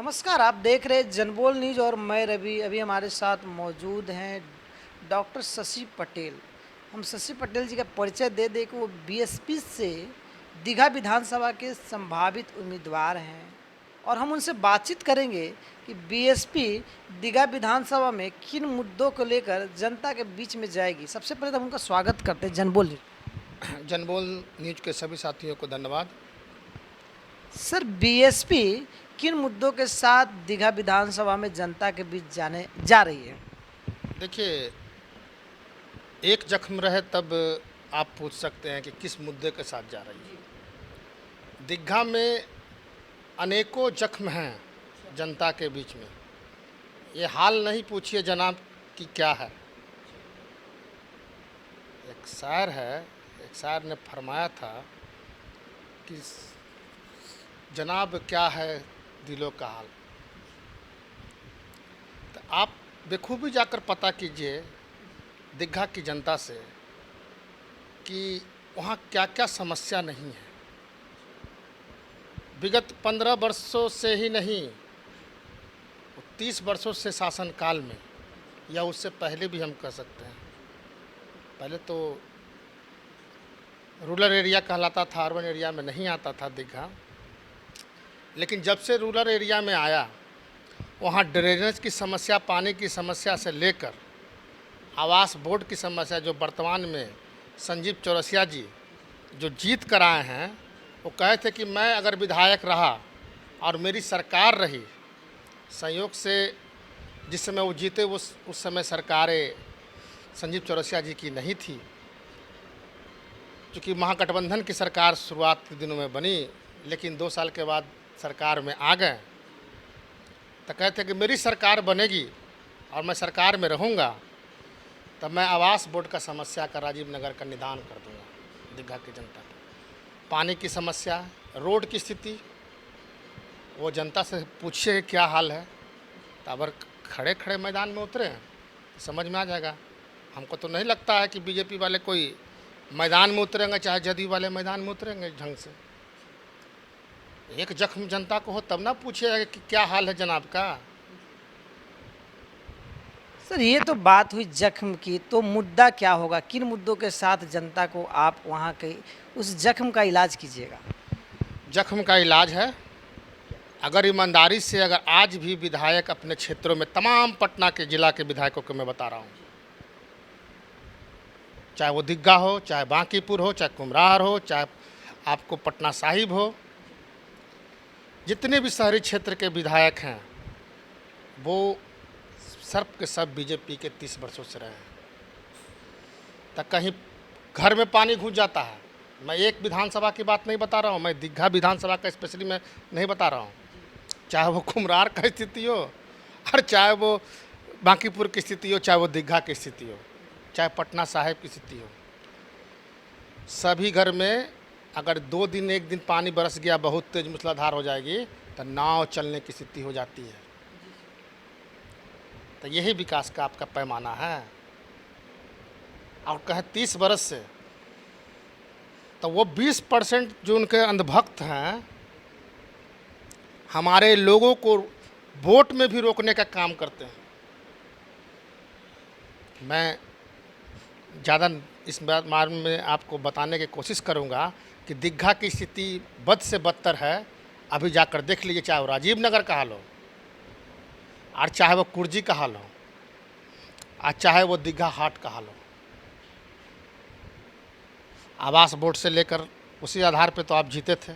नमस्कार, आप देख रहे हैं जनबोल न्यूज़ और मैं रवि। अभी हमारे साथ मौजूद हैं डॉक्टर शशि पटेल। हम शशि पटेल जी का परिचय दे दें कि वो बीएसपी से दीघा विधानसभा के संभावित उम्मीदवार हैं और हम उनसे बातचीत करेंगे कि बीएसपी दीघा विधानसभा में किन मुद्दों को लेकर जनता के बीच में जाएगी। सबसे पहले तो हम उनका स्वागत करते हैं जनबोल न्यूज़। जनबोल न्यूज के सभी साथियों को धन्यवाद। सर, बीएसपी किन मुद्दों के साथ दीघा विधानसभा में जनता के बीच जाने जा रही है? देखिए, एक जख्म रहे तब आप पूछ सकते हैं कि किस मुद्दे के साथ जा रही है। दीघा में अनेकों जख्म हैं जनता के बीच में। ये हाल नहीं पूछिए जनाब कि क्या है। एक शायर है, एक शायर ने फरमाया था कि जनाब क्या है दिलों का हाल। तो आप बेखूबी जाकर पता कीजिए दीघा की जनता से कि वहाँ क्या क्या समस्या नहीं है। विगत 15 वर्षों से ही नहीं, 30 वर्षों से शासनकाल में, या उससे पहले भी हम कह सकते हैं। पहले तो रूरल एरिया कहलाता था, अर्बन एरिया में नहीं आता था दीघा। लेकिन जब से रूरल एरिया में आया, वहाँ ड्रेनेज की समस्या, पानी की समस्या से लेकर आवास बोर्ड की समस्या, जो वर्तमान में संजीव चौरसिया जी जो जीत कर आए हैं, वो कहे थे कि मैं अगर विधायक रहा और मेरी सरकार रही, संयोग से जिस समय वो जीते उस समय सरकारें संजीव चौरसिया जी की नहीं थी, क्योंकि महागठबंधन की सरकार शुरुआत के दिनों में बनी, लेकिन 2 साल के बाद सरकार में आ गए। तो कहते कि मेरी सरकार बनेगी और मैं सरकार में रहूँगा, तब मैं आवास बोर्ड का समस्या का, राजीव नगर का निदान कर दूँगा दीघा की जनता को। पानी की समस्या, रोड की स्थिति, वो जनता से पूछिए क्या हाल है। तो अगर खड़े खड़े मैदान में उतरे हैं तो समझ में आ जाएगा। हमको तो नहीं लगता है कि बीजेपी वाले कोई मैदान में उतरेंगे, चाहे जदयू वाले मैदान में उतरेंगे ढंग से। एक जख्म जनता को हो तब ना पूछिएगा कि क्या हाल है जनाब का। सर, ये तो बात हुई जख्म की, तो मुद्दा क्या होगा? किन मुद्दों के साथ जनता को आप वहाँ के उस जख्म का इलाज कीजिएगा? जख्म का इलाज है, अगर ईमानदारी से, अगर आज भी विधायक अपने क्षेत्रों में, तमाम पटना के जिला के विधायकों को मैं बता रहा हूँ, चाहे वो दीघा हो, चाहे बांकीपुर हो, चाहे कुम्हरार हो, चाहे आपको पटना साहिब हो, जितने भी शहरी क्षेत्र के विधायक हैं वो सब के सब बीजेपी के 30 वर्षों से रहे हैं। तक कहीं घर में पानी घुस जाता है। मैं एक विधानसभा की बात नहीं बता रहा हूँ, मैं दीघा विधानसभा का स्पेशली मैं नहीं बता रहा हूँ। चाहे वो कुम्हरार का स्थिति हो, और चाहे वो बांकीपुर की स्थिति हो, चाहे वो दीघा की स्थिति हो, चाहे पटना साहिब की स्थिति हो, सभी घर में अगर 2 दिन 1 दिन पानी बरस गया, बहुत तेज मूसलाधार हो जाएगी, तो नाव चलने की स्थिति हो जाती है। तो यही विकास का आपका पैमाना है। और कहें 30 बरस से, तो वो 20% जो उनके अंधभक्त हैं, हमारे लोगों को वोट में भी रोकने का काम करते हैं। मैं ज़्यादा इस बारे में आपको बताने की कोशिश करूंगा कि दीघा की स्थिति बद से बदतर है। अभी जाकर देख लीजिए, चाहे वो राजीव नगर का हाल हो, और चाहे वो कुर्जी का हाल हो, और चाहे वो दीघा हाट का हाल हो। आवास बोर्ड से लेकर उसी आधार पे तो आप जीते थे,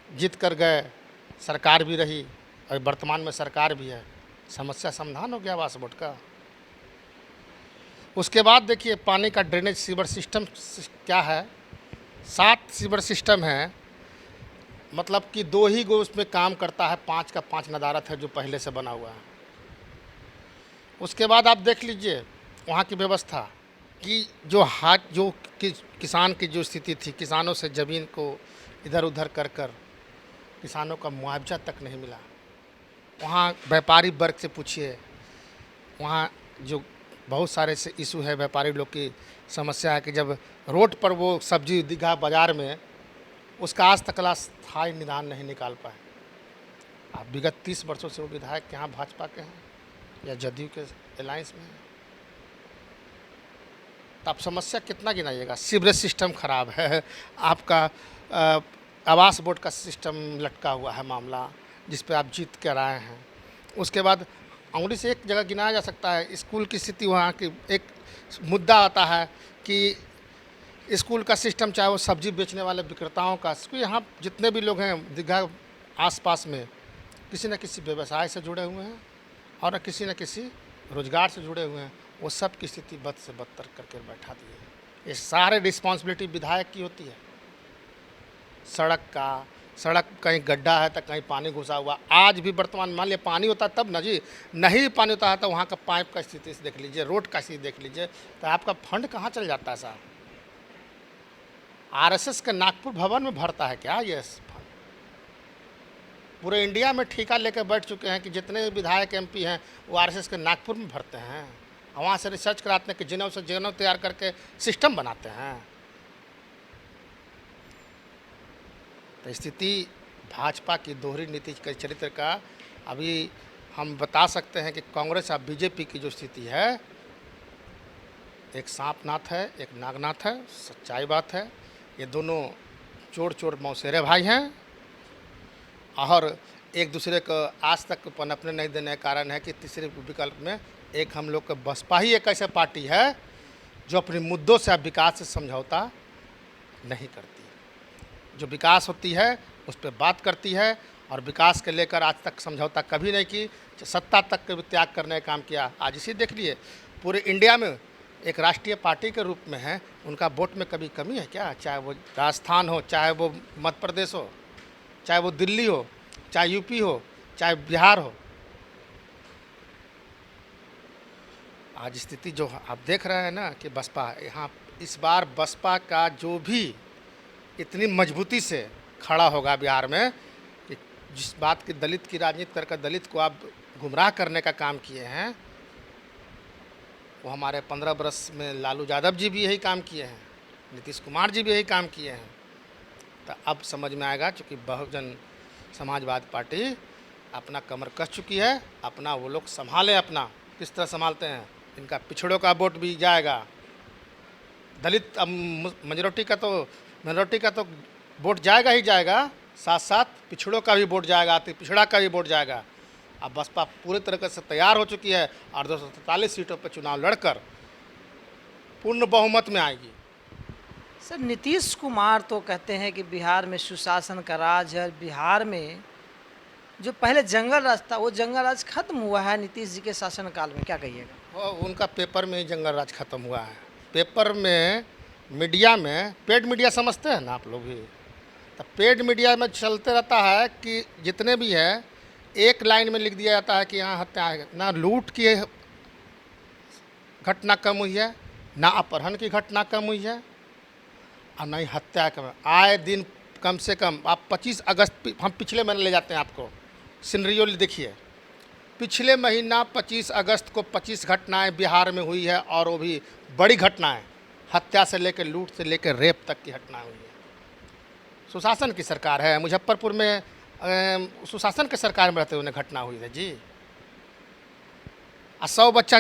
जीत कर गए, सरकार भी रही और वर्तमान में सरकार भी है, समस्या समाधान हो गया आवास बोर्ड का। उसके बाद देखिए पानी का ड्रेनेज सीवर सिस्टम क्या है। 7 सीवर सिस्टम है, मतलब कि 2 ही गो उसमें काम करता है, 5 का 5 नदारत है जो पहले से बना हुआ है। उसके बाद आप देख लीजिए वहाँ की व्यवस्था कि जो किसान की जो स्थिति थी, किसानों से ज़मीन को इधर उधर कर कर किसानों का मुआवजा तक नहीं मिला। वहाँ व्यापारी वर्ग से पूछिए, वहाँ जो बहुत सारे से इशू है, व्यापारी लोग की समस्या है कि जब रोड पर वो सब्जी दीघा बाज़ार में, उसका आज तक स्थायी निदान नहीं निकाल पाए। आप विगत 30 वर्षों से वो विधायक यहाँ भाजपा के हैं या जदयू के अलायंस में हैं, तो आप समस्या कितना गिनाइएगा। सीवरेज सिस्टम खराब है, आपका आवास बोर्ड का सिस्टम लटका हुआ है मामला, जिस पे आप जीत कर आए हैं। उसके बाद अंगुली से एक जगह गिनाया जा सकता है, स्कूल की स्थिति वहाँ की। एक मुद्दा आता है कि स्कूल का सिस्टम, चाहे वो सब्जी बेचने वाले विक्रेताओं का, क्योंकि यहाँ जितने भी लोग हैं दीघा आसपास में किसी न किसी व्यवसाय से जुड़े हुए हैं और न किसी रोजगार से जुड़े हुए हैं, वो सब की स्थिति बद से बदतर करके बैठा दी है। ये सारे रिस्पॉन्सिबिलिटी विधायक की होती है। सड़क कहीं गड्ढा है तो कहीं पानी घुसा हुआ। आज भी वर्तमान मान लिया पानी होता तब ना जी, नहीं पानी होता है तो वहाँ का पाइप का स्थिति से देख लीजिए, रोड का स्थिति देख लीजिए, तो आपका फंड कहाँ चल जाता है साहब। आरएसएस के नागपुर भवन में भरता है क्या ये फंड? पूरे इंडिया में ठेका लेकर बैठ चुके हैं कि जितने विधायक एमपी हैं वो आरएसएस के नागपुर में भरते हैं, वहाँ से रिसर्च कराते हैं कि जिनों से जिनों तैयार करके सिस्टम बनाते हैं। तो स्थिति भाजपा की दोहरी नीति के चरित्र का अभी हम बता सकते हैं कि कांग्रेस और बीजेपी की जो स्थिति है, एक सांपनाथ है, एक नागनाथ है। सच्चाई बात है, ये दोनों चोर मौसेरे भाई हैं और एक दूसरे को आज तक पनपने नहीं देने का कारण है कि तीसरे विकल्प में एक हम लोग का बसपा ही एक ऐसा पार्टी है जो अपने मुद्दों से विकास से समझौता नहीं करती। जो विकास होती है उस पर बात करती है और विकास के लेकर आज तक समझौता कभी नहीं की, सत्ता तक के भी त्याग करने का काम किया। आज इसी देख लिए पूरे इंडिया में एक राष्ट्रीय पार्टी के रूप में है, उनका वोट में कभी कमी है क्या? चाहे वो राजस्थान हो, चाहे वो मध्य प्रदेश हो, चाहे वो दिल्ली हो, चाहे यूपी हो, चाहे बिहार हो। आज स्थिति जो आप देख रहे हैं ना कि बसपा यहाँ इस बार बसपा का जो भी इतनी मजबूती से खड़ा होगा बिहार में कि जिस बात की दलित की राजनीति करके दलित को आप गुमराह करने का काम किए हैं, वो हमारे 15 बरस में लालू यादव जी भी यही काम किए हैं, नीतीश कुमार जी भी यही काम किए हैं। तो अब समझ में आएगा, चूँकि बहुजन समाजवादी पार्टी अपना कमर कस चुकी है, अपना वो लोग संभालें। अपना किस तरह संभालते हैं, इनका पिछड़ों का वोट भी जाएगा, दलित अब मेजोरिटी का तो वोट जाएगा ही जाएगा, साथ साथ पिछड़ों का भी वोट जाएगा, अति पिछड़ा का भी वोट जाएगा। अब बसपा पूरी तरीके से तैयार हो चुकी है और 243 सीटों पर चुनाव लड़कर पूर्ण बहुमत में आएगी। सर, नीतीश कुमार तो कहते हैं कि बिहार में सुशासन का राज है। बिहार में जो पहले जंगल राज था वो जंगल राज खत्म हुआ है नीतीश जी के शासनकाल में, क्या कहिएगा? वो उनका पेपर में ही जंगल राज खत्म हुआ है। पेपर में, मीडिया में, पेड मीडिया समझते हैं ना आप लोग भी, तो पेड मीडिया में चलते रहता है कि जितने भी है एक लाइन में लिख दिया जाता है कि यहाँ हत्या है। ना लूट की घटना कम हुई है, ना अपहरण की घटना कम हुई है और ना ही हत्या कम। आए दिन कम से कम आप 25 अगस्त, हम पिछले महीने ले जाते हैं आपको, सिनरियो देखिए, पिछले महीना 25 अगस्त को 25 घटनाएं बिहार में हुई है और वो भी बड़ी घटनाएं, हत्या से लेकर लूट से लेकर रेप तक की घटना हुई है। सुशासन की सरकार है। मुजफ्फरपुर में सुशासन के सरकार में रहते हुए घटना हुई है जी। 100 बच्चा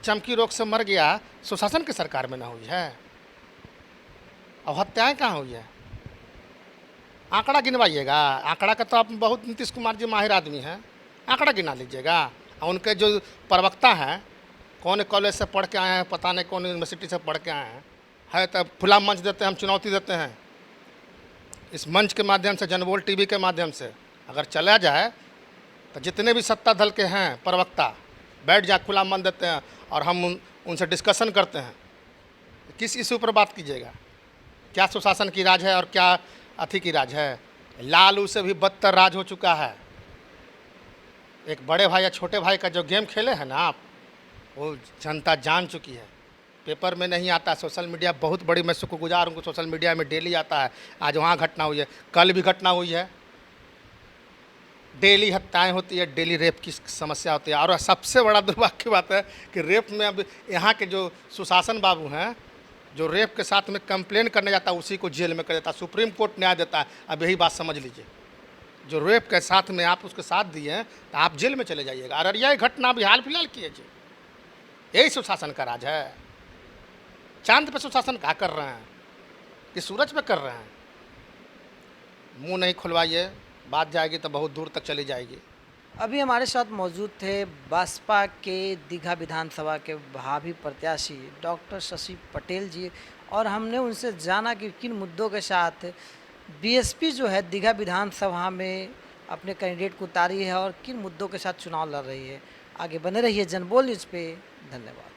चमकी रोग से मर गया, सुशासन की सरकार में ना हुई है। अब हत्याएं कहाँ हुई है? आंकड़ा गिनवाइएगा। आंकड़ा का तो आप बहुत, नीतीश कुमार जी माहिर आदमी हैं, आंकड़ा गिना लीजिएगा। और उनके जो प्रवक्ता हैं, कौन कॉलेज से पढ़ के आए हैं, पता नहीं कौन यूनिवर्सिटी से पढ़ के आए हैं, है तो खुला मंच देते हैं, हम चुनौती देते हैं। इस मंच के माध्यम से, जनबोल टीवी के माध्यम से अगर चला जाए तो जितने भी सत्ता दल के हैं प्रवक्ता बैठ जाए, खुला मंच देते हैं और हम उनसे डिस्कशन करते हैं। किस इशू पर बात कीजिएगा? क्या सुशासन की राज है और क्या अथी की राज है? लालू से भी बदतर राज हो चुका है। एक बड़े भाई या छोटे भाई का जो गेम खेले हैं ना आप, वो जनता जान चुकी है। पेपर में नहीं आता, सोशल मीडिया बहुत बड़ी, मैं शुक्रगुजार हूँ, सोशल मीडिया में डेली आता है। आज वहाँ घटना हुई है, कल भी घटना हुई है, डेली हत्याएं होती है, डेली रेप की समस्या होती है। और सबसे बड़ा दुर्भाग्य की बात है कि रेप में अब यहाँ के जो सुशासन बाबू हैं, जो रेप के साथ में कंप्लेन करने जाता है उसी को जेल में कर देता है, सुप्रीम कोर्ट न्याय देता है। अब यही बात समझ लीजिए, जो रेप के साथ में आप उसके साथ दिए हैं तो आप जेल में चले जाइएगा। अररिया की घटना अभी हाल फिलहाल की है जी, यही सुशासन का राज है। चांद पे सुशासन क्या कर रहे हैं कि सूरज पे कर रहे हैं? मुंह नहीं खुलवाइए, बात जाएगी तो बहुत दूर तक चली जाएगी। अभी हमारे साथ मौजूद थे बसपा के दीघा विधानसभा के भावी प्रत्याशी डॉक्टर शशि पटेल जी, और हमने उनसे जाना कि किन मुद्दों के साथ बीएसपी जो है दीघा विधानसभा में अपने कैंडिडेट को उतारी है और किन मुद्दों के साथ चुनाव लड़ रही है। आगे बने रहिए जनबोल न्यूज़ पे। धन्यवाद।